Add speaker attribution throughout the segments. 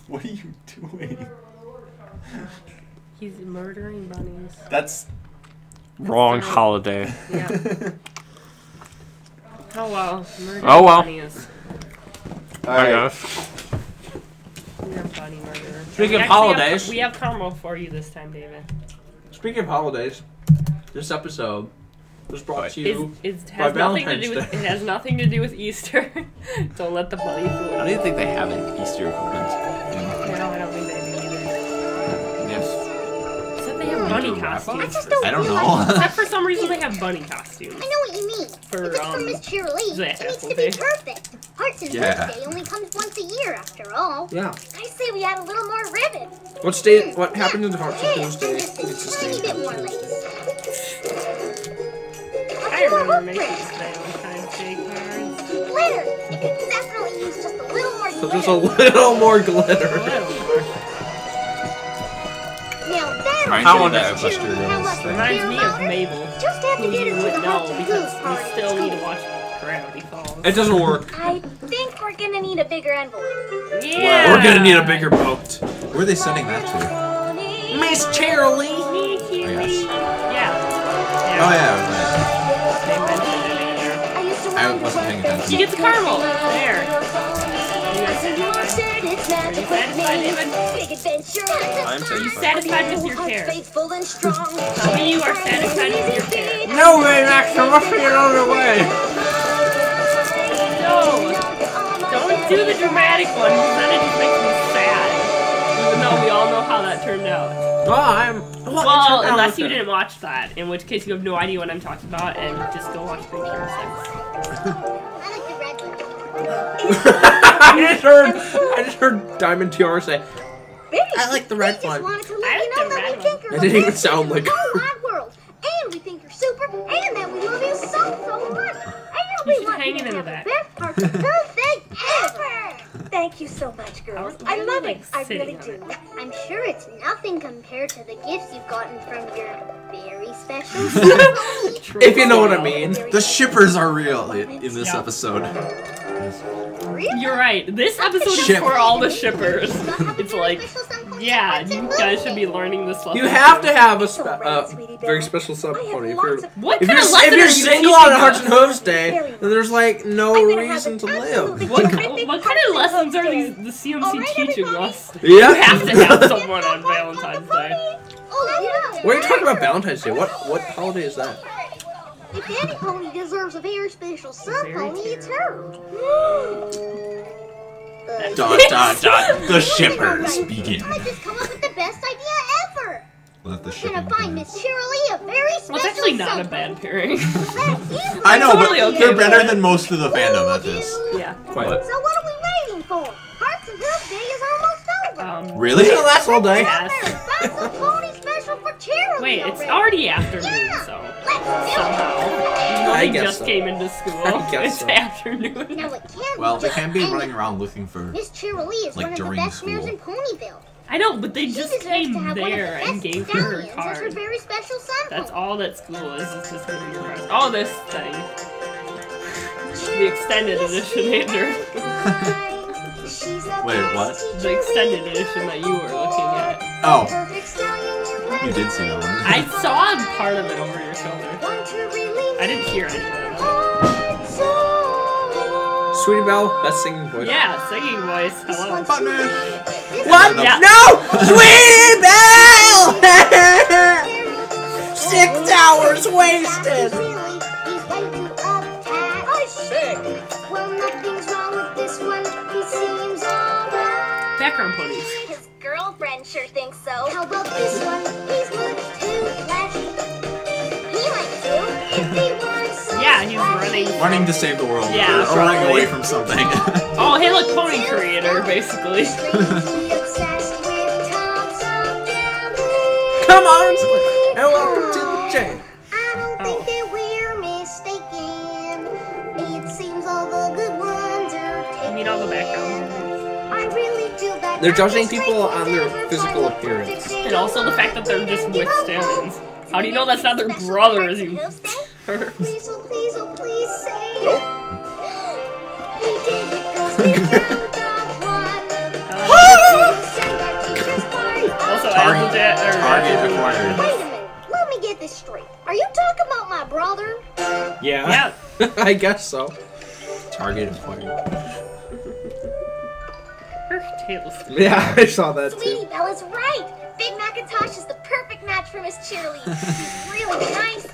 Speaker 1: What are you doing?
Speaker 2: He's murdering bunnies.
Speaker 1: That's
Speaker 3: wrong holiday.
Speaker 2: Yeah. Oh well. Murdering bunnies.
Speaker 3: I guess.
Speaker 2: You're a bunny murderer.
Speaker 3: Speaking of holidays.
Speaker 2: We have caramel for you this time, David.
Speaker 3: Speaking of holidays, this episode was brought to you
Speaker 2: It
Speaker 3: by Valentine's Day.
Speaker 2: It has nothing to do with Easter. Don't let the bunny fool you.
Speaker 1: I don't think they have an Easter equivalent.
Speaker 2: No, I don't think they do either.
Speaker 1: Yes.
Speaker 2: Except they have bunny costumes.
Speaker 1: I don't know.
Speaker 2: Except for some reason they have bunny costumes.
Speaker 4: I know what you mean.
Speaker 2: For,
Speaker 4: If it's from Miss Cheerilee,
Speaker 2: the
Speaker 4: it needs
Speaker 2: apple
Speaker 4: to
Speaker 2: day.
Speaker 4: be perfect. Hearts and
Speaker 1: Yeah.
Speaker 4: Birthday only comes once a year, after all.
Speaker 3: Yeah.
Speaker 4: I say we add a little more ribbon.
Speaker 3: What happened in the Hearts and Hooves Day?
Speaker 4: Just a tiny bit more lace.
Speaker 2: I remember making Valentine's Day cards.
Speaker 4: Glitter. You could definitely use just a little more glitter.
Speaker 3: So just a little more glitter.
Speaker 4: Now that
Speaker 3: How
Speaker 4: shows
Speaker 3: that
Speaker 4: Miss Cheerilee how much we
Speaker 2: Reminds
Speaker 4: care
Speaker 2: me
Speaker 4: about
Speaker 2: of
Speaker 4: her.
Speaker 2: Mabel.
Speaker 4: Just have to
Speaker 2: Who
Speaker 4: get
Speaker 2: you
Speaker 4: her to
Speaker 2: would
Speaker 4: the
Speaker 2: know
Speaker 4: Hearts and
Speaker 2: because
Speaker 4: Hooves
Speaker 2: we
Speaker 4: party
Speaker 2: still
Speaker 4: at
Speaker 2: need to
Speaker 4: school.
Speaker 2: watch Gravity Falls.
Speaker 3: It doesn't work.
Speaker 4: I think we're gonna need a bigger envelope.
Speaker 2: Yeah.
Speaker 3: We're gonna need a bigger boat.
Speaker 1: Where are they sending that to?
Speaker 3: Miss Cheerilee.
Speaker 2: Yeah.
Speaker 1: Oh yeah.
Speaker 2: They mentioned it in there.
Speaker 1: I wasn't paying attention.
Speaker 2: You get the caramel. There.
Speaker 1: I'm
Speaker 2: Are you satisfied with your care?
Speaker 4: Faithful and strong.
Speaker 2: Tell me you are satisfied with your care.
Speaker 3: No way, Max, there must be another way.
Speaker 2: No. Don't do the dramatic one, because then it just makes me sad. Even though we all know how that turned out. Well, unless you didn't watch that, in which case you have no idea what I'm talking about, and just go watch Big Hero 6.
Speaker 3: I just heard Diamond Tiara say, I like the red one. It didn't even sound like her.
Speaker 4: And we think you're super, and that we love you so much. And
Speaker 2: You
Speaker 4: we
Speaker 2: should
Speaker 4: want
Speaker 2: hang
Speaker 4: you
Speaker 2: it
Speaker 4: to
Speaker 2: in the
Speaker 4: have
Speaker 2: back.
Speaker 4: the best birthday ever. Thank you so much, girls. I love it. I really do. I'm sure it's nothing compared to the gifts you've gotten from your very special
Speaker 3: If you know what I mean.
Speaker 1: The shippers are real in this episode.
Speaker 2: You're right. This episode is
Speaker 1: Ship.
Speaker 2: for all the shippers. It's like, yeah, you guys should be learning this lesson.
Speaker 3: You have to have a very special sub pony.
Speaker 2: What
Speaker 3: If
Speaker 2: kind of
Speaker 3: you're,
Speaker 2: lesson
Speaker 3: if you're
Speaker 2: are you
Speaker 3: single
Speaker 2: teaching
Speaker 3: on Hearts and
Speaker 2: us?
Speaker 3: Hooves Day, then there's like no reason to live.
Speaker 2: What kind of lessons are the CMC teaching us?
Speaker 3: Yeah.
Speaker 2: You have to have someone on Valentine's Day.
Speaker 4: Oh,
Speaker 3: What are you talking about Valentine's Day? What holiday is that?
Speaker 4: if any pony deserves a very special sub pony, it's her.
Speaker 1: The shippers begin.
Speaker 4: I just come up with the best idea ever.
Speaker 1: Let the
Speaker 4: We're
Speaker 1: shipping
Speaker 4: gonna find
Speaker 1: begin.
Speaker 4: Miss Cheerilee a very special
Speaker 2: Well, it's actually not a
Speaker 4: sub
Speaker 2: bad
Speaker 4: pony.
Speaker 2: pairing.
Speaker 4: That's easily
Speaker 1: I know,
Speaker 2: Totally
Speaker 1: but
Speaker 2: okay
Speaker 1: they're
Speaker 2: with
Speaker 1: better
Speaker 2: it.
Speaker 1: than most of the fandom at this.
Speaker 2: Yeah.
Speaker 3: Quite.
Speaker 4: So what are we waiting for? Hearts and Hooves Day is almost over.
Speaker 1: Really?
Speaker 3: It'll last all day.
Speaker 2: Yes.
Speaker 4: That's a pony special for Cheerilee.
Speaker 2: Wait, it's
Speaker 4: already.
Speaker 2: already afternoon, so
Speaker 4: Let's do
Speaker 2: somehow.
Speaker 4: it.
Speaker 2: You know,
Speaker 3: I
Speaker 2: they
Speaker 3: guess
Speaker 2: just
Speaker 3: so.
Speaker 2: came into school.
Speaker 3: I guess
Speaker 2: It's
Speaker 3: so.
Speaker 2: afternoon.
Speaker 4: Now it can't
Speaker 1: Well,
Speaker 4: be
Speaker 1: they
Speaker 4: just
Speaker 1: can't be
Speaker 4: any-
Speaker 1: running around looking for.
Speaker 4: Miss Cheerilee is
Speaker 1: like,
Speaker 4: one of the
Speaker 1: during
Speaker 4: best mares
Speaker 1: school.
Speaker 4: in Ponyville.
Speaker 2: I know, but they
Speaker 4: She
Speaker 2: just
Speaker 4: deserves
Speaker 2: came
Speaker 4: to have one of the
Speaker 2: there and
Speaker 4: best
Speaker 2: gave her her
Speaker 4: stallions as her
Speaker 2: card.
Speaker 4: very special son.
Speaker 2: That's all that school is just giving her cards. Oh, this thing. The extended edition, Andrew.
Speaker 1: Wait, what?
Speaker 2: The extended edition that you were looking at.
Speaker 1: Oh, you did see that one.
Speaker 2: I saw part of it over your shoulder. I didn't hear any of it.
Speaker 3: Sweetie Belle, best singing voice.
Speaker 2: Yeah, singing voice. Hello.
Speaker 3: What?
Speaker 2: Yeah.
Speaker 3: No! Sweetie Belle! 6 hours wasted!
Speaker 4: Well, nothing's wrong with this one. He seems alright.
Speaker 2: Background ponies.
Speaker 4: His girlfriend sure thinks so. How about this one? He's much too flashy. He might too if he wants some
Speaker 2: Yeah, he's
Speaker 4: flashy.
Speaker 1: Running to save the world.
Speaker 2: Yeah,
Speaker 1: or running
Speaker 2: probably.
Speaker 1: away from something.
Speaker 2: Oh, hey, look, pony creator, basically.
Speaker 4: Strangely obsessed with tops of bamboo.
Speaker 3: Come on! And welcome to the jam.
Speaker 4: I don't think that we're mistaken. It seems all the good ones are
Speaker 2: You
Speaker 4: taken.
Speaker 2: mean all the background ponies.
Speaker 4: I really do that.
Speaker 3: They're judging people on their physical appearance.
Speaker 2: And also the fact that they're just with stand-ins. How do you know that's not their brothers, you pervs?
Speaker 4: Please, oh please, oh please say it. He did it 'cause we found out one.
Speaker 3: Yeah. I guess so.
Speaker 1: Targeted fire.
Speaker 2: Her tail's
Speaker 3: Yeah, I saw that too.
Speaker 4: Sweetie Bella's right. Big Macintosh is the perfect match for Miss Cheerlead. He's really nice.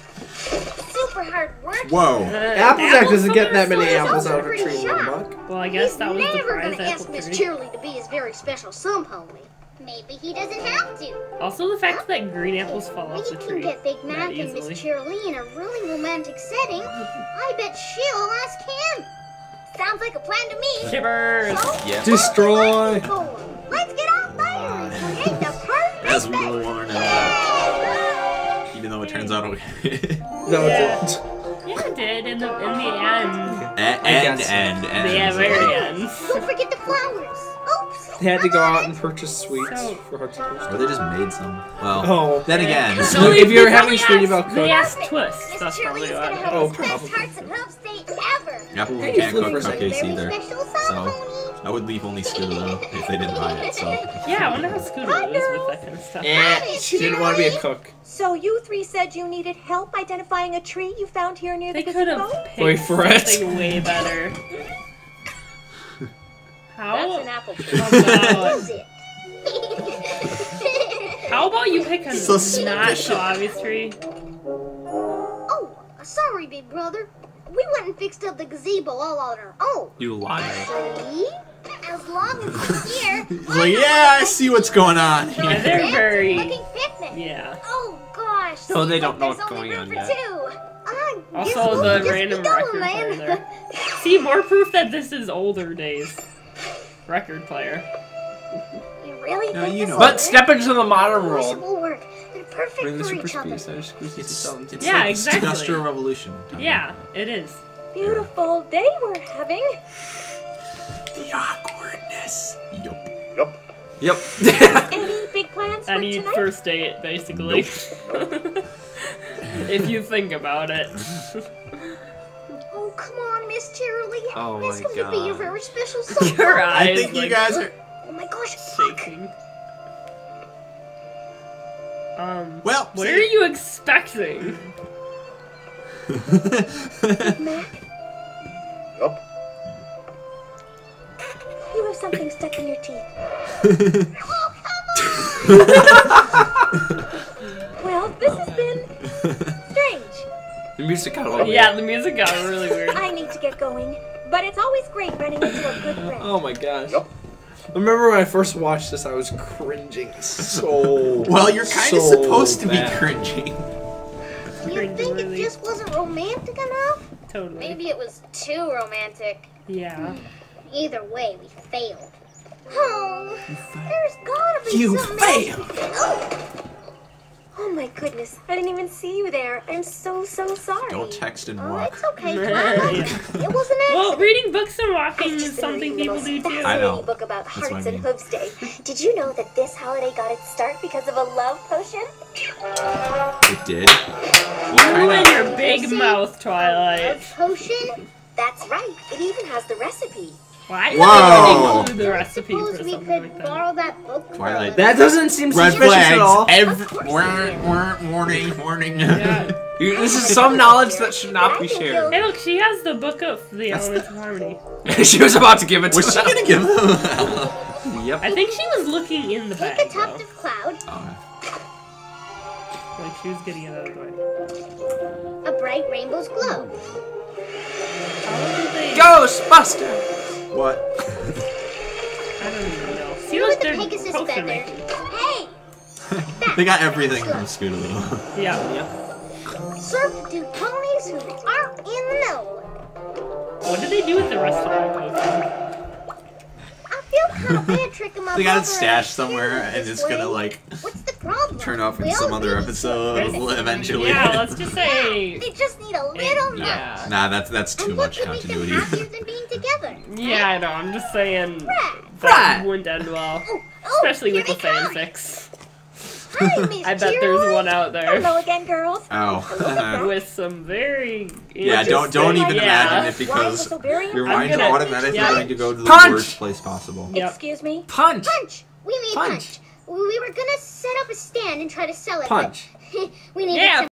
Speaker 4: Super hard work.
Speaker 1: Whoa.
Speaker 3: Applejack doesn't get that many
Speaker 4: He's
Speaker 3: apples
Speaker 4: also
Speaker 3: out of a
Speaker 4: pretty
Speaker 3: tree,
Speaker 4: sharp.
Speaker 3: Buck.
Speaker 2: Well, I guess that was the
Speaker 4: never
Speaker 2: prize
Speaker 4: gonna ask
Speaker 2: apple
Speaker 4: Miss
Speaker 2: tree.
Speaker 4: Cheerlead to be his very special some homie. Maybe he doesn't have to.
Speaker 2: Also, the fact that green apples fall off the
Speaker 4: We
Speaker 2: tree.
Speaker 4: can get Big Mac
Speaker 2: that
Speaker 4: and Miss
Speaker 2: easily.
Speaker 4: Cheerlead in a really romantic setting. I bet she'll ask him. Sounds like a plan to me.
Speaker 2: Shivers.
Speaker 4: So,
Speaker 1: Yeah.
Speaker 3: Destroy.
Speaker 4: let's get out there and create the perfect
Speaker 1: As we really want to know. Even though it turns out okay.
Speaker 3: No,
Speaker 2: Yeah.
Speaker 3: it didn't.
Speaker 2: Yeah, it did in the end.
Speaker 1: And.
Speaker 2: Yeah, very end.
Speaker 4: Don't forget the flowers. Oops.
Speaker 3: They had to go out and purchase sweets
Speaker 2: So-
Speaker 3: for her to
Speaker 1: Or they just made some. Well,
Speaker 3: Oh.
Speaker 1: then again.
Speaker 3: So if you're having Sweetie Belle
Speaker 2: They
Speaker 3: cook,
Speaker 2: asked Twist.
Speaker 4: Miss
Speaker 2: That's probably
Speaker 4: Cheerlead's gonna
Speaker 2: what.
Speaker 4: have
Speaker 3: Oh,
Speaker 4: the best
Speaker 3: probably.
Speaker 4: hearts and hooves day ever.
Speaker 1: Apple
Speaker 3: Hey,
Speaker 1: can't
Speaker 3: flip
Speaker 1: cook
Speaker 3: for a second.
Speaker 1: cupcakes
Speaker 4: Very
Speaker 1: either.
Speaker 4: special
Speaker 1: So
Speaker 4: ceremony.
Speaker 1: I would leave only Scootaloo if they didn't buy it. So
Speaker 2: Yeah, I wonder how Scooter is with that kind of stuff.
Speaker 3: she didn't want to be a cook.
Speaker 5: So you three said you needed help identifying a tree you found here near
Speaker 2: They
Speaker 5: the
Speaker 2: could
Speaker 5: gazebo?
Speaker 2: have
Speaker 3: Wait
Speaker 2: picked
Speaker 3: for it.
Speaker 2: something way better. How?
Speaker 4: That's an apple tree.
Speaker 2: about,
Speaker 4: Use it.
Speaker 2: how about you pick a not
Speaker 1: Suspicious.
Speaker 2: so obvious tree?
Speaker 4: Oh, sorry, big brother. We went and fixed up the gazebo all on our own.
Speaker 1: you liar.
Speaker 4: See? As long as it's here.
Speaker 1: He's like, yeah, I see what's going on
Speaker 2: Yeah,
Speaker 1: here.
Speaker 2: they're very.
Speaker 4: Looking picnic.
Speaker 2: Yeah.
Speaker 4: Oh gosh.
Speaker 3: No, they
Speaker 4: seems
Speaker 3: don't know
Speaker 4: like
Speaker 3: what's
Speaker 4: there's only
Speaker 3: going
Speaker 4: room
Speaker 3: on
Speaker 4: for
Speaker 3: yet.
Speaker 4: two.
Speaker 2: Also,
Speaker 4: Guess we'll
Speaker 2: the
Speaker 4: just
Speaker 2: random
Speaker 4: be going,
Speaker 2: record player
Speaker 4: man.
Speaker 2: there. See, more proof that this is older days. Record player.
Speaker 4: You really
Speaker 1: No,
Speaker 4: think
Speaker 1: you
Speaker 4: this
Speaker 1: know.
Speaker 4: will
Speaker 3: But
Speaker 4: work?
Speaker 3: step into the modern
Speaker 4: Of course it
Speaker 3: world.
Speaker 4: will work. They're perfect
Speaker 3: Bring the
Speaker 4: for
Speaker 3: super
Speaker 4: each other.
Speaker 3: speed.
Speaker 1: It's
Speaker 2: Yeah,
Speaker 1: like
Speaker 2: exactly.
Speaker 1: the Industrial Revolution.
Speaker 2: Yeah, it is.
Speaker 5: Beautiful day we're having.
Speaker 1: The awkwardness. Yup.
Speaker 3: Yep.
Speaker 5: Any big plans for
Speaker 2: Any
Speaker 5: tonight?
Speaker 2: first date, basically. If you think about it.
Speaker 4: Oh, come on, Miss Cheerlead.
Speaker 3: Oh
Speaker 4: It's
Speaker 3: my
Speaker 4: going to be a
Speaker 3: God.
Speaker 4: very special song.
Speaker 2: Your
Speaker 1: I
Speaker 2: eyes
Speaker 1: think you
Speaker 2: like,
Speaker 1: guys are.
Speaker 4: Oh my gosh, look.
Speaker 2: shaking.
Speaker 1: Well,
Speaker 2: What are you expecting?
Speaker 4: Mac,
Speaker 5: You have something stuck in your teeth. Well, this has been strange.
Speaker 3: The music got all
Speaker 2: Yeah, the music got really weird.
Speaker 5: I need to get going, but it's always great running into a good friend.
Speaker 3: Oh my gosh. Remember when I first watched this, I was cringing so.
Speaker 1: Well, you're kind of
Speaker 3: so
Speaker 1: supposed to be
Speaker 3: bad.
Speaker 1: cringing.
Speaker 4: you think it just wasn't romantic enough?
Speaker 2: Totally.
Speaker 4: Maybe it was too romantic.
Speaker 2: Yeah.
Speaker 4: Either way, we failed. Oh, there's gotta be
Speaker 3: You
Speaker 4: something else.
Speaker 3: failed.
Speaker 5: Oh my goodness, I didn't even see you there. I'm so sorry.
Speaker 1: Don't text and
Speaker 4: Oh,
Speaker 1: walk.
Speaker 4: it's okay. Come on.
Speaker 2: Yeah.
Speaker 4: It was an
Speaker 2: Well,
Speaker 4: accident.
Speaker 2: reading books and walking
Speaker 5: I've
Speaker 2: is
Speaker 5: just been
Speaker 2: something
Speaker 5: reading the
Speaker 2: people do
Speaker 5: most
Speaker 2: too.
Speaker 1: I know.
Speaker 5: fascinating book about
Speaker 1: That's what
Speaker 5: Hearts
Speaker 1: I
Speaker 5: and
Speaker 1: mean.
Speaker 5: Hooves Day. Did you know that this holiday got its start because of a love potion?
Speaker 1: It did.
Speaker 2: You and your big mouth,
Speaker 4: A
Speaker 2: Twilight.
Speaker 4: potion?
Speaker 5: That's right. It even has the recipe.
Speaker 2: Why
Speaker 1: Whoa.
Speaker 2: would they include the recipe for
Speaker 4: Suppose we
Speaker 2: something
Speaker 4: could
Speaker 2: like that?
Speaker 4: borrow that book. from
Speaker 1: Twilight.
Speaker 4: the-
Speaker 3: That doesn't seem
Speaker 1: Red
Speaker 3: suspicious at all.
Speaker 1: flags.
Speaker 4: course
Speaker 1: Warning.
Speaker 2: Yeah.
Speaker 3: This is some knowledge that should not be shared.
Speaker 2: Hey, look, she has the book of the Elements of Harmony.
Speaker 3: She was about to give it to
Speaker 1: Was she
Speaker 3: them.
Speaker 1: gonna give them?
Speaker 3: Yep.
Speaker 2: I think she was looking in the
Speaker 4: Take
Speaker 2: bag,
Speaker 4: a tuft
Speaker 2: though.
Speaker 4: of cloud,
Speaker 2: Like, she was getting it out of the way.
Speaker 4: a bright rainbow's glow.
Speaker 2: How did they...
Speaker 3: Ghostbusters!
Speaker 1: What?
Speaker 2: I don't even know. See,
Speaker 4: Here
Speaker 2: look,
Speaker 4: with the
Speaker 2: they're
Speaker 4: Pegasus
Speaker 2: poster
Speaker 4: feather.
Speaker 2: making.
Speaker 4: Hey!
Speaker 1: They got everything from Scootaloo.
Speaker 2: Yeah.
Speaker 4: Surf do ponies who aren't in the know.
Speaker 2: What did they do with the rest of the posters?
Speaker 4: I feel kind of bad tricking my
Speaker 1: They got it
Speaker 4: brother
Speaker 1: stashed
Speaker 4: and
Speaker 1: somewhere,
Speaker 4: doing
Speaker 1: and
Speaker 4: this
Speaker 1: it's gonna
Speaker 4: way.
Speaker 1: like
Speaker 4: What's the problem?
Speaker 1: turn off in
Speaker 4: We
Speaker 1: some
Speaker 4: all
Speaker 1: other
Speaker 4: need
Speaker 1: episode
Speaker 4: each
Speaker 1: eventually.
Speaker 2: Yeah, let's just say...
Speaker 4: They just need a little
Speaker 2: Yeah.
Speaker 4: nudge.
Speaker 1: Nah, that's too
Speaker 4: And what
Speaker 1: much
Speaker 4: could make them
Speaker 1: continuity.
Speaker 4: happier than being together?
Speaker 2: Yeah, I know, I'm just saying...
Speaker 4: Right.
Speaker 2: That
Speaker 3: Right.
Speaker 2: wouldn't end well.
Speaker 4: Oh,
Speaker 2: Especially
Speaker 4: here
Speaker 2: with the
Speaker 4: they come.
Speaker 2: fanfics.
Speaker 4: Hi, Miss
Speaker 2: I bet there's one out there.
Speaker 5: Hello again, girls.
Speaker 1: Oh.
Speaker 2: With some very...
Speaker 1: Yeah, don't
Speaker 2: interesting-
Speaker 1: even
Speaker 2: yeah.
Speaker 1: imagine it
Speaker 5: Why is
Speaker 1: because
Speaker 5: it so very
Speaker 1: your
Speaker 2: I'm
Speaker 1: mind's
Speaker 2: gonna-
Speaker 1: automatically
Speaker 2: yeah.
Speaker 1: going to go to the
Speaker 3: Punch!
Speaker 1: worst place possible.
Speaker 2: Yep.
Speaker 5: Excuse me?
Speaker 3: Punch!
Speaker 4: Punch! We mean
Speaker 3: Punch.
Speaker 4: punch. We were gonna set up a stand and try to sell it.
Speaker 3: Punch.
Speaker 4: But we needed
Speaker 2: Yeah,
Speaker 4: some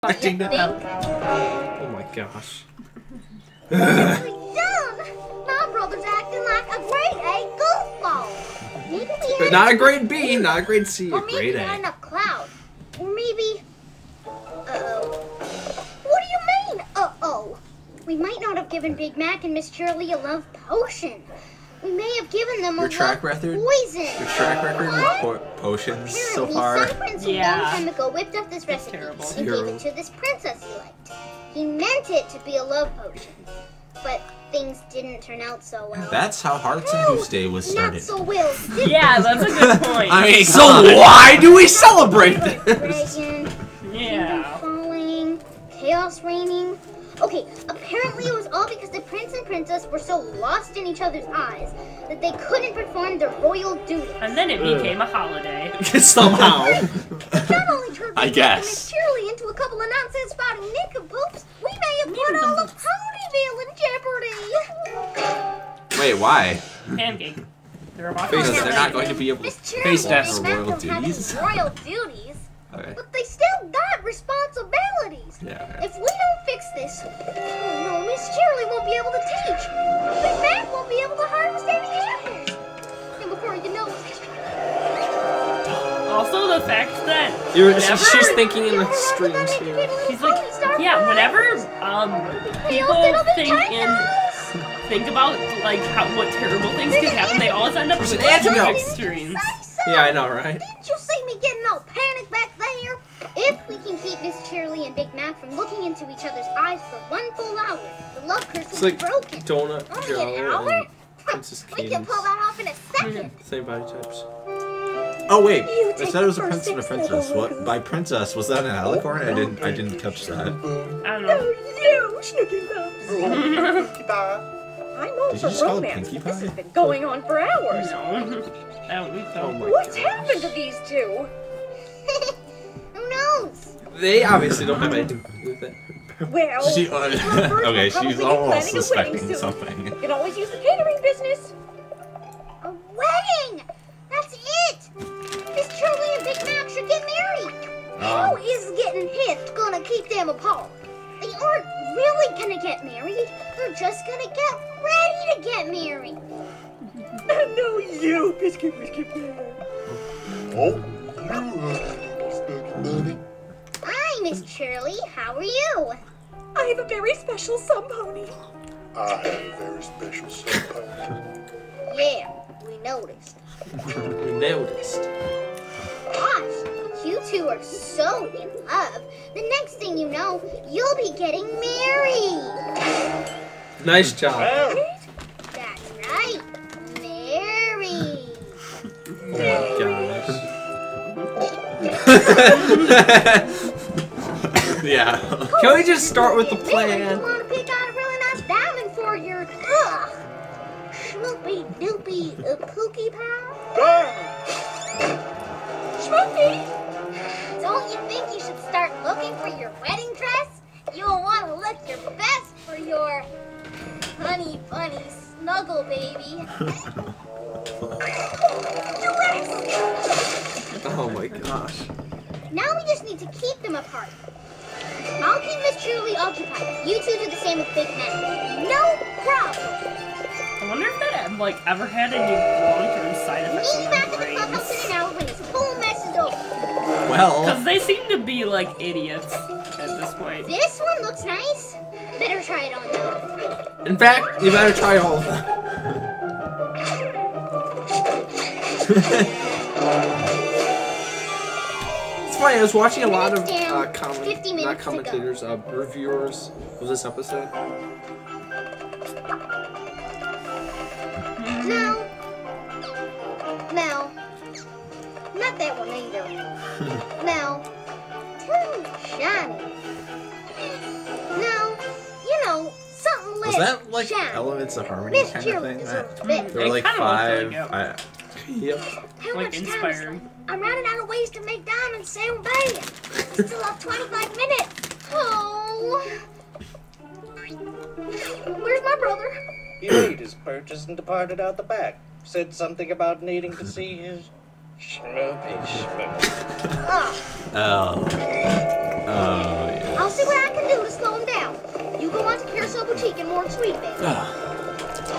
Speaker 3: Oh my gosh.
Speaker 4: My brother's acting like a grade A goofball. Maybe we
Speaker 3: But not a grade B, not a grade C, a grade
Speaker 4: not
Speaker 3: A.
Speaker 4: enough cloud. Or maybe... Uh-oh. What do you mean, uh-oh? We might not have given Big Mac and Miss Shirley a love potion. We may have given them a love poison.
Speaker 1: Your track record with potions so far.
Speaker 4: Some prince a long time ago whipped up this recipe and gave it to this princess he liked. He meant it to be a love potion, but things didn't turn out so well.
Speaker 1: That's how Hearts and Hooves Day was started.
Speaker 4: Not so well.
Speaker 2: Yeah, that's a good point.
Speaker 1: I mean,
Speaker 3: so why do we celebrate this?
Speaker 2: Yeah.
Speaker 4: Falling, chaos reigning. Okay, apparently it was all because the prince and princess were so lost in each other's eyes that they couldn't perform their royal duties.
Speaker 2: And then it became a holiday.
Speaker 3: Somehow.
Speaker 4: Not only turned
Speaker 1: I guess.
Speaker 4: Shirley into a couple of nonsense-spouting nincompoops, we may have put all of Ponyville in jeopardy.
Speaker 1: Wait, why?
Speaker 2: Pancake. They're
Speaker 1: not going to be able to face their royal duties.
Speaker 4: Royal duties.
Speaker 1: Okay.
Speaker 4: But they still got responsibilities.
Speaker 1: Yeah, okay.
Speaker 4: If we don't fix this, oh no, Miss Shirley won't be able to teach. Big Mac won't be able to harvest any apples. And before you know it.
Speaker 2: Also the fact that
Speaker 3: she's thinking in the streams here.
Speaker 2: She's like, yeah, whenever people think about like what terrible things could happen, they always end up with extremes.
Speaker 3: Yeah, I know, right?
Speaker 4: Didn't you see me getting all panicked back there? If we can keep Miss Shirley and Big Mac from looking into each other's eyes for 1 full hour, the love curse will be broken.
Speaker 3: Donut,
Speaker 4: Only an hour?
Speaker 3: and Princess
Speaker 4: We can pull that off in a second.
Speaker 3: Same body types.
Speaker 1: Oh wait, I said it was a prince and a princess. What? By princess, was that an alicorn? I didn't catch that.
Speaker 2: I don't know.
Speaker 5: You, Snooky Bums. I'm all
Speaker 1: Did you
Speaker 5: for
Speaker 1: just call it
Speaker 5: romance.
Speaker 1: Pinkie
Speaker 5: This
Speaker 1: Pie?
Speaker 5: has been going on for hours.
Speaker 3: Oh my
Speaker 5: What's
Speaker 3: gosh.
Speaker 5: happened to these two?
Speaker 4: Who knows?
Speaker 3: They obviously don't have anything to do with it.
Speaker 5: Well,
Speaker 1: Okay, she's almost suspecting something.
Speaker 5: You can always use the catering business.
Speaker 4: A wedding! That's it! Miss Shirley and Big Mac should get married. How is getting hit gonna keep them apart? They aren't really gonna get married. They're just gonna get ready to get married.
Speaker 5: No, you, biscuit.
Speaker 6: Oh, you,
Speaker 4: Hi, Miss Shirley. How are you?
Speaker 5: I have a very special sun pony.
Speaker 6: I have a very special son.
Speaker 4: Yeah, we noticed.
Speaker 3: We noticed.
Speaker 4: Gosh, you two are so in love. The next thing you know, you'll be getting married.
Speaker 3: Nice job.
Speaker 4: That's right. Married.
Speaker 3: Oh my gosh.
Speaker 1: Yeah.
Speaker 3: Can we just start with the
Speaker 4: You
Speaker 3: plan?
Speaker 4: want to pick out a really nice diamond for your schmoopy doopy pookie pie? Schmoopy! Don't you think you should start looking for your wedding dress? You'll want to look your best for your honey bunny snuggle baby.
Speaker 3: Oh my gosh.
Speaker 4: Now we just need to keep them apart. I'll keep Miss Shirley occupied. You two do the same with Big Mac. No problem.
Speaker 2: I wonder if that like ever had any long-term side effects on
Speaker 4: Meet
Speaker 2: their
Speaker 4: back at the
Speaker 2: brains.
Speaker 4: clubhouse in an hour when this whole mess is over.
Speaker 1: Well.
Speaker 2: Because they seem to be like idiots at this point.
Speaker 4: This one looks nice. Better try it on though.
Speaker 3: In fact, you better try all of them. It's funny, I was watching a lot of commentators, reviewers of this episode.
Speaker 4: No. No. Not that one either. No. Too shiny. No. You know, something less
Speaker 1: Was that like
Speaker 4: shiny.
Speaker 1: Elements of Harmony
Speaker 4: Miss
Speaker 1: kind of
Speaker 4: Shirley
Speaker 1: thing?
Speaker 4: deserves
Speaker 1: There
Speaker 4: better.
Speaker 1: were like 5.
Speaker 3: Yep.
Speaker 4: How
Speaker 2: Like
Speaker 4: much time is
Speaker 2: inspiring.
Speaker 4: left? I'm running out of ways to make diamonds sound bad. We still have 25 minutes. Oh. Where's my brother?
Speaker 7: He made his purchase and departed out the back. Said something about needing to see his schmoopy schmoop.
Speaker 4: Oh.
Speaker 1: Oh. Oh, yeah.
Speaker 4: I'll see what I can do to slow him down. You go on to Carousel Boutique and warm Sweetie Baby.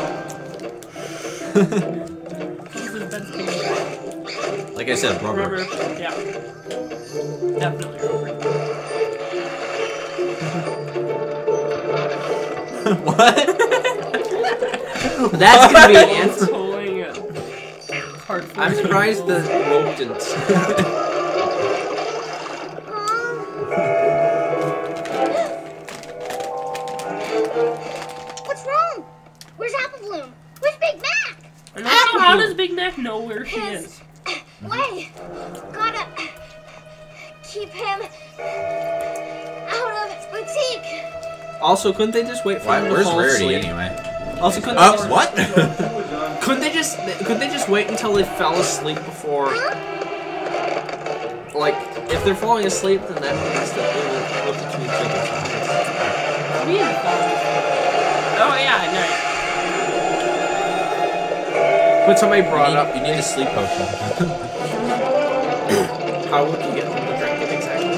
Speaker 1: Like I said, rubber.
Speaker 2: Yeah. Definitely rubber.
Speaker 1: What?
Speaker 3: That's gonna be an answer. I'm surprised the rope didn't.
Speaker 4: What's wrong? Where's Apple Bloom? Where's Big Mac?
Speaker 2: And also, how does Big Mac know where she is?
Speaker 4: Wait, gotta keep him out of boutique.
Speaker 3: Also, couldn't they just wait for him to
Speaker 1: Where's
Speaker 3: fall
Speaker 1: Rarity
Speaker 3: asleep?
Speaker 1: anyway?
Speaker 3: Also, couldn't they just,
Speaker 1: what?
Speaker 3: couldn't they just wait until they fell asleep before? Like, if they're falling asleep, then that means that they will look at you and
Speaker 2: Oh yeah, nice.
Speaker 3: But somebody brought up.
Speaker 1: You need a sleep potion.
Speaker 3: How would you get them to drink it exactly?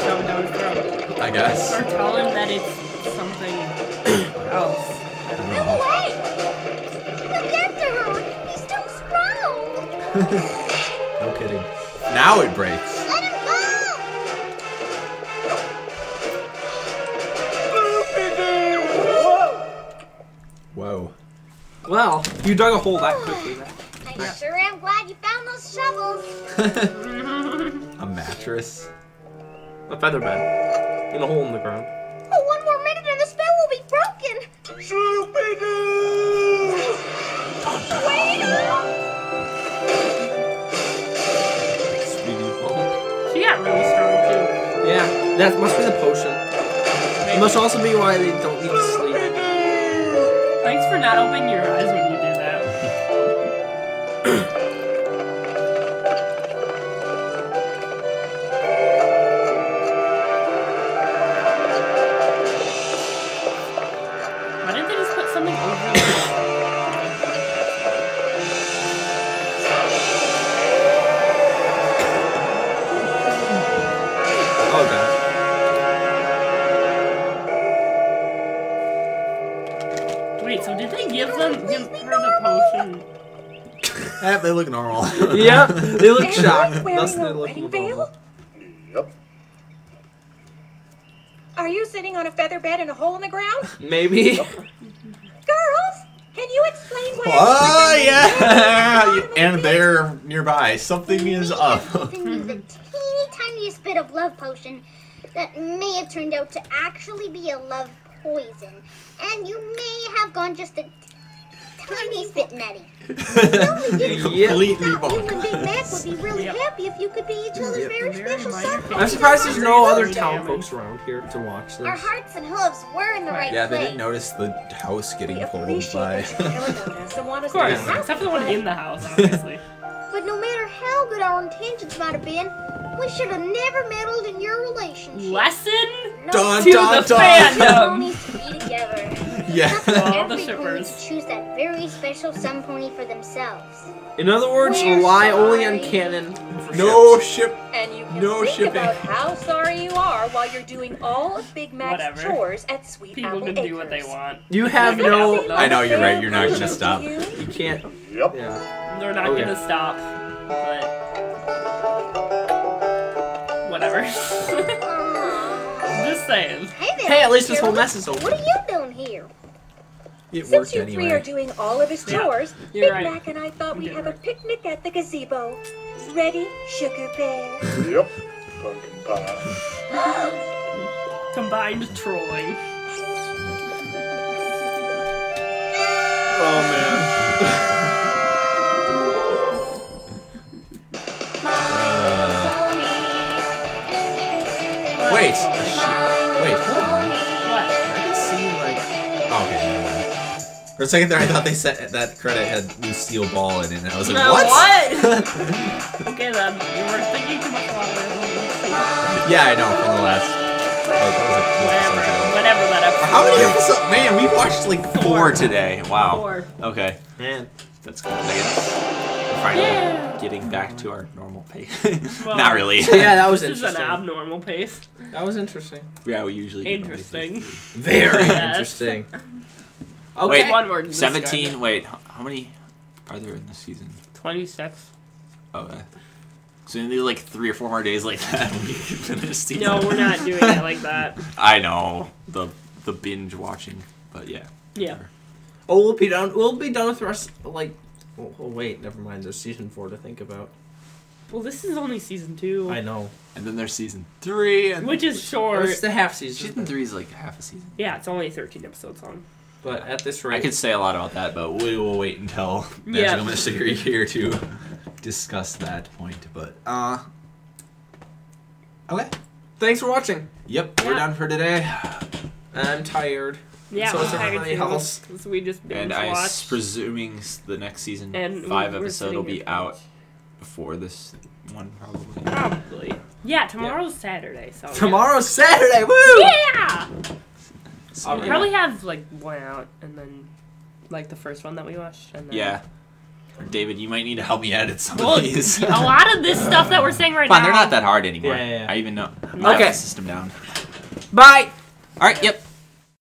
Speaker 2: Shove it down his throat.
Speaker 1: I guess.
Speaker 2: Or tell him that it's something else.
Speaker 4: No way! He'll get to her! He's too strong!
Speaker 1: No kidding. Now it breaks.
Speaker 4: Let him go!
Speaker 1: Whoa.
Speaker 3: Well, you dug a hole that quickly.
Speaker 4: I sure am glad you found those shovels.
Speaker 1: A mattress.
Speaker 3: A feather bed. In a hole in the ground.
Speaker 4: Oh, one more minute and the spell will be broken. Wait up!
Speaker 2: She got really strong too.
Speaker 3: Yeah, that must be the potion. It must also be why they don't need to sleep.
Speaker 2: Thanks for not opening your eyes when you do that. Why didn't they just put something over the
Speaker 3: Oh god.
Speaker 2: Wait, so did they give her the potion?
Speaker 1: They look normal.
Speaker 3: Yeah, they look shocked.
Speaker 5: Wearing
Speaker 3: Thus they
Speaker 5: a
Speaker 3: look
Speaker 5: wedding
Speaker 3: normal.
Speaker 5: veil?
Speaker 6: Yep.
Speaker 5: Are you sitting on a feather bed in a hole in the ground?
Speaker 3: Maybe.
Speaker 5: Girls, can you explain why?
Speaker 1: Oh yeah! And they're nearby. Something is up.
Speaker 4: Something in the teeny tiniest bit of love potion that may have turned out to actually be a love poison. And you may have gone just a tiny bit nutty.
Speaker 1: Completely
Speaker 4: You and
Speaker 1: bonkers.
Speaker 4: Big Mac would be really happy if you could be each other's very special son.
Speaker 3: I'm surprised there's no other town folks around here to watch
Speaker 4: Our
Speaker 3: this.
Speaker 4: hearts and hooves were in the right
Speaker 1: Yeah, they
Speaker 4: place.
Speaker 1: didn't notice the house getting
Speaker 5: We
Speaker 1: pulled
Speaker 5: appreciate
Speaker 1: by.
Speaker 5: that you care about us and want us
Speaker 2: Of course,
Speaker 5: to be
Speaker 2: except for the one
Speaker 5: happy.
Speaker 2: in the house, obviously.
Speaker 4: But no matter how good our intentions might have been, we should have never meddled in your relationship.
Speaker 2: Lesson
Speaker 4: No,
Speaker 1: Dun,
Speaker 2: to
Speaker 1: dun,
Speaker 2: the
Speaker 1: dun.
Speaker 2: fandom.
Speaker 4: ponies to be together.
Speaker 1: Yeah.
Speaker 4: That's for
Speaker 2: All the
Speaker 4: every pony
Speaker 2: shippers.
Speaker 4: to choose that very special sun pony for themselves.
Speaker 3: In other words,
Speaker 4: We're
Speaker 3: rely only on
Speaker 4: sorry.
Speaker 3: canon for
Speaker 1: No
Speaker 3: ships.
Speaker 1: ship.
Speaker 5: And you can
Speaker 1: No
Speaker 5: think
Speaker 1: shipping.
Speaker 5: about how sorry you are while you're doing all of Big Mac's
Speaker 2: Whatever.
Speaker 5: chores at Sweet
Speaker 2: People
Speaker 5: Apple
Speaker 2: can
Speaker 5: Acres.
Speaker 2: do what they want.
Speaker 3: You have
Speaker 2: They're
Speaker 3: no.
Speaker 2: gonna
Speaker 1: I know, you're right, you're not
Speaker 5: Listen
Speaker 1: gonna
Speaker 5: to
Speaker 1: stop.
Speaker 5: you.
Speaker 3: You can't.
Speaker 6: Yep.
Speaker 3: Yeah.
Speaker 2: They're not
Speaker 3: Okay.
Speaker 2: gonna stop, but whatever. Just saying.
Speaker 4: Hey there,
Speaker 3: Hey, at least this whole
Speaker 4: Gerald.
Speaker 3: mess is over.
Speaker 4: What are you doing here?
Speaker 1: It
Speaker 5: Since
Speaker 1: worked
Speaker 5: you three are
Speaker 1: anyway.
Speaker 5: doing all of his
Speaker 2: Yeah,
Speaker 5: chores,
Speaker 2: you're
Speaker 5: Big
Speaker 2: right.
Speaker 5: Mac and I thought
Speaker 2: You
Speaker 5: we'd
Speaker 2: did
Speaker 5: have a
Speaker 2: right.
Speaker 5: picnic at the gazebo. Ready, Sugar Bear?
Speaker 6: Yep. Pumpkin pie.
Speaker 2: Combined trolling.
Speaker 3: Oh man.
Speaker 1: Wait. Wait, hold on.
Speaker 2: What?
Speaker 1: I can see like. Oh, okay, never mind. For a second there, I thought they said that credit had Lucille Ball in it, and I was like,
Speaker 2: No,
Speaker 1: what?
Speaker 2: Okay then, you were thinking too much about it.
Speaker 1: Yeah, I know, from the last. Like, what was it, two episodes ago?
Speaker 2: Whatever that episode.
Speaker 1: How many
Speaker 2: was.
Speaker 1: episodes? Man, we watched like four today. Wow.
Speaker 2: Four.
Speaker 1: Okay.
Speaker 3: Man.
Speaker 1: That's cool. I guess. finally getting back to our normal pace.
Speaker 2: Well,
Speaker 1: Not really.
Speaker 3: Yeah, that was
Speaker 2: This is
Speaker 3: interesting.
Speaker 2: an abnormal pace.
Speaker 3: That was interesting.
Speaker 1: Yeah, we usually get
Speaker 2: Interesting.
Speaker 3: Very
Speaker 2: Yes.
Speaker 3: interesting.
Speaker 1: Wait,
Speaker 3: Okay.
Speaker 2: One word. in this
Speaker 1: 17.
Speaker 2: guy.
Speaker 1: Wait, how many are there in this season?
Speaker 2: 26.
Speaker 1: Oh, so you need like 3 or 4 more days like that when you can finish season.
Speaker 2: No, we're not doing it like that.
Speaker 1: I know the binge watching, but yeah.
Speaker 2: Yeah.
Speaker 1: whatever.
Speaker 3: Oh, we'll be done. We'll be done with the rest. Like, oh wait, never mind. There's season 4 to think about.
Speaker 2: Well, this is only season 2.
Speaker 3: I know.
Speaker 1: And then there's season 3, and
Speaker 2: Which is short.
Speaker 3: It's the half season.
Speaker 1: season 3 is like half a season.
Speaker 2: Yeah, it's only 13 episodes long.
Speaker 3: But at this rate,
Speaker 1: I could say a lot about that, but we will wait until
Speaker 2: Yeah.
Speaker 1: Magical Mystery here to discuss that point. But okay.
Speaker 3: thanks for watching.
Speaker 1: Yep, we're
Speaker 2: Yeah.
Speaker 1: done for today.
Speaker 3: I'm tired.
Speaker 2: Yeah,
Speaker 3: So
Speaker 2: we're
Speaker 3: is everybody
Speaker 2: tired too,
Speaker 3: else.
Speaker 2: 'cause we just binge
Speaker 1: And I'm
Speaker 2: watched.
Speaker 1: presuming the next season
Speaker 2: And
Speaker 1: 5
Speaker 2: we're
Speaker 1: episode will
Speaker 2: sitting
Speaker 1: be
Speaker 2: here
Speaker 1: out before this one, probably.
Speaker 2: Probably. Yeah, tomorrow's Saturday, so.
Speaker 3: Tomorrow's Saturday. Woo!
Speaker 2: Yeah!
Speaker 1: So,
Speaker 2: We'll probably have, like, one out, and then, like, the first one that we watched, and then...
Speaker 1: Yeah. David, you might need to help me edit some
Speaker 2: Well,
Speaker 1: of these.
Speaker 2: a lot of this stuff that we're saying right
Speaker 1: Fine,
Speaker 2: now...
Speaker 1: they're not that hard anymore.
Speaker 3: Yeah.
Speaker 1: I even know. I have
Speaker 3: Okay.
Speaker 1: the system down.
Speaker 3: Bye.
Speaker 1: All right. Yep.